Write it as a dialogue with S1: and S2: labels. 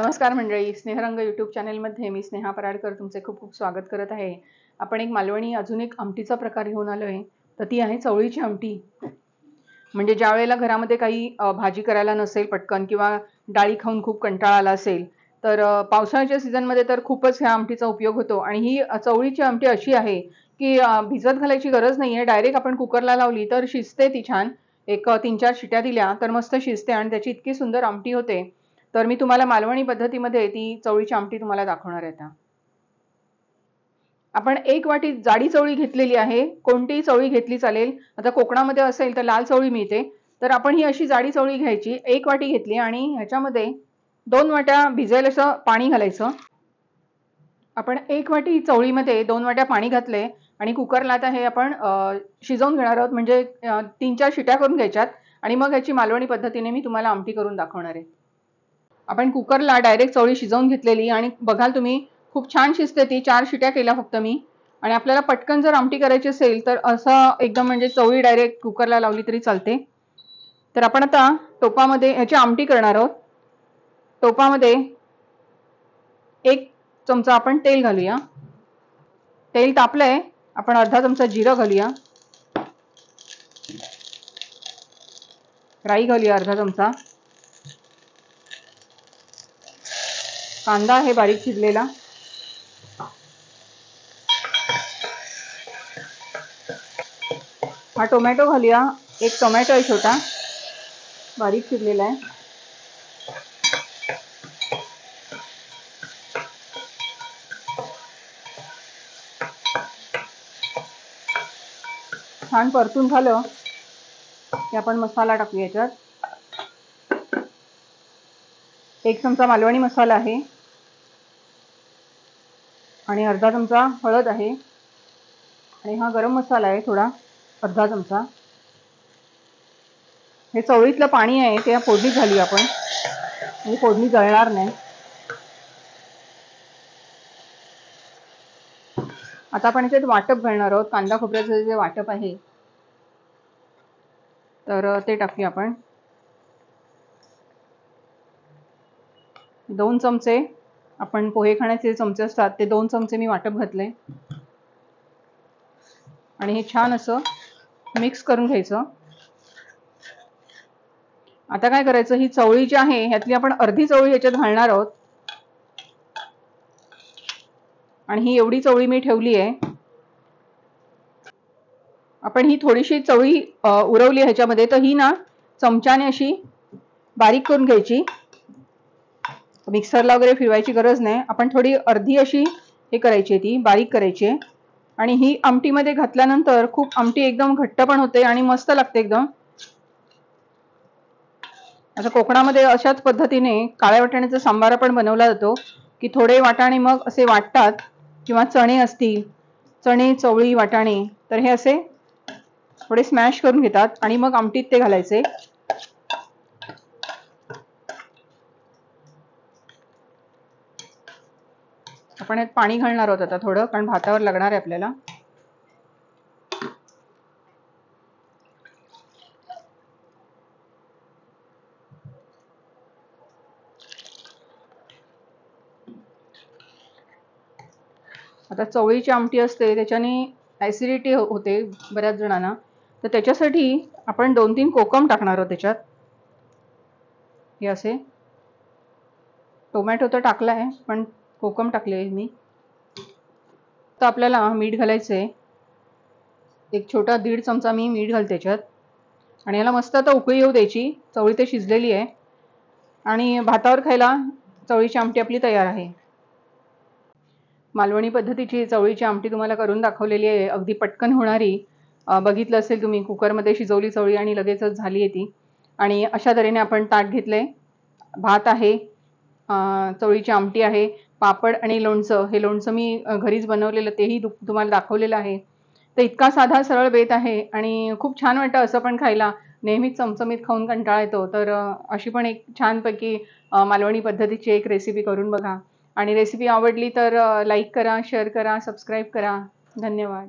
S1: नमस्कार मंडळी, स्नेहरंग यूट्यूब चॅनलमध्ये मी स्नेहा पराडकर तुमचे खूप खूप स्वागत करत आहे। आपण एक मालवणी अजून एक आमटीचा प्रकार घेऊन आलोय, तर ती आहे चवळीची आमटी। म्हणजे ज्या वेळेला घरामध्ये काही भाजी करायला नसेल पटकन किंवा डाळी खाऊन खूप कंटाळा आला असेल, तर पावसाळ्याच्या सीझनमध्ये तर खूपच ह्या आमटीचा उपयोग होतो। आणि ही चवळीची आमटी अशी आहे की भिजत घालायची गरज नाहीये, डायरेक्ट आपण कुकरला लावली तर शिजते ती छान। एक 3-4 शिट्या दिल्या तर मस्त शिजते आणि त्याची इतकी सुंदर आमटी होते। तर मी तुम्हाला मालवणी पद्धतीमध्ये ती चवळीची आमटी तुम्हाला दाखवणार आहे आता। आपण 1 वाटी जाडी चवळी घेतलेली आहे, कोणतीही चवळी घेतली चालेल। आता कोकणामध्ये असेल तर लाल चवळी मिळते, तर आपण ही अशी जाडी चवळी घ्यायची। 1 वाटी घेतली आणि ह्याच्यामध्ये 2 वाट्या भिजेल असं पाणी घालायचं। आपण 1 वाटी चवळीमध्ये 2 वाट्या पाणी घातले आणि कुकरला आता हे आपण शिजवून घेणार आहोत। म्हणजे 3-4 शिट्या करून घ्यायच्यात आणि मग ह्याची मालवणी पद्धतीने मी तुम्हाला आमटी करून दाखवणार आहे। आपण कुकरला डायरेक्ट चवळी शिजवून घेतलेली आणि बघाल तुम्ही खूप छान शिजते ती। 4 शिट्या केल्या फक्त मी। आणि आपल्याला पटकन जर आमटी करायची असेल तर असं एकदम म्हणजे चवळी डायरेक्ट कुकरला लावली तरी चालते। तर आपण आता टोपामध्ये ह्याची आमटी करणार आहोत। टोपामध्ये 1 चमचा आपण तेल घालूया। तेल तापलंय, आपण अर्धा चमचा जिरं घालूया। राई घालूया अर्धा चमचा। कांदा आहे बारीक चिरलेला। हा टोमॅटो घालूया, 1 टोमॅटो आहे छोटा, बारीक चिरलेला आहे। छान परतून झालं की आपण मसाला टाकूया याच्यात। 1 चमचा मालवणी मसाला आहे आणि अर्धा चमचा हळद आहे आणि हा गरम मसाला आहे थोडा, अर्धा चमचा। हे चवळीतलं पाणी आहे ते फोडणीत घालूया आपण, म्हणजे फोडणी जळणार नाही। आता आपण याच्यात वाटप घालणार आहोत, कांदा खोबऱ्याचं जे वाटप आहे तर ते टाकूया आपण। 2 चमचे आपण पोहे खाण्याचे चमचे असतात ते 2 चमचे मी वाटप घातले आणि हे छान असं मिक्स करून घ्यायचं। आता काय करायचं, ही चवळी जी आहे ह्यातली आपण अर्धी चवळी ह्याच्यात घालणार आहोत आणि ही एवढी चवळी मी ठेवली आहे। आपण ही थोडीशी चवळी उरवली ह्याच्यामध्ये, तर ही ना चमच्याने अशी बारीक करून घ्यायची। मिक्सरला वगैरे फिरवायची गरज नाही, आपण थोडी अर्धी अशी हे करायची, ती बारीक करायची। आणि ही आमटीमध्ये घातल्यानंतर खूप आमटी एकदम घट्ट पण होते आणि मस्त लागते एकदम। आता कोकणामध्ये अशाच पद्धतीने काळ्या वाटाण्याचा सांबार पण बनवला जातो की थोडे वाटाणे मग असे वाटतात, किंवा चणे असतील, चणे चवळी वाटाणे, तर हे असे थोडे स्मॅश करून घेतात आणि मग आमटीत ते घालायचे। आपण यात पाणी घालणार आहोत आता थोडं, कारण भातावर लागणार आहे आपल्याला। आता चवळीची आमटी असते त्याच्याने ॲसिडिटी होते बऱ्याच जणांना, तर त्याच्यासाठी आपण 2-3 कोकम टाकणार आहोत त्याच्यात। हे असे टोमॅटो तर टाकला आहे पण कोकम टाकले मी। तर आपल्याला मीठ घालायचं आहे, 1 छोटा 1.5 चमचा मी मीठ घालते त्याच्यात आणि याला मस्त आता उकळी येऊ द्यायची। चवळी ते शिजलेली आहे आणि भातावर खायला चवळीची आमटी आपली तयार आहे। मालवणी पद्धतीची चवळीची आमटी तुम्हाला करून दाखवलेली आहे, अगदी पटकन होणारी। बघितलं असेल तुम्ही, कुकरमध्ये शिजवली चवळी आणि लगेचच झाली आहे ती। आणि अशा तऱ्हेने आपण ताट घेतलंय, भात आहे, चवळीची आमटी आहे, पापड आणि लोणचं। हे लोणचं मी घरीच बनवलेलं, तेही तुम्हाला दाखवलेलं आहे। तर इतका साधा सरळ बेत आहे आणि खूप छान वाटतं असं पण खायला। नेहमीच चमचमीत खाऊन कंटाळा येतो, तर अशी पण एक छानपैकी मालवणी पद्धतीची एक रेसिपी करून बघा। आणि रेसिपी आवडली तर लाईक करा, शेअर करा, सबस्क्राईब करा। धन्यवाद।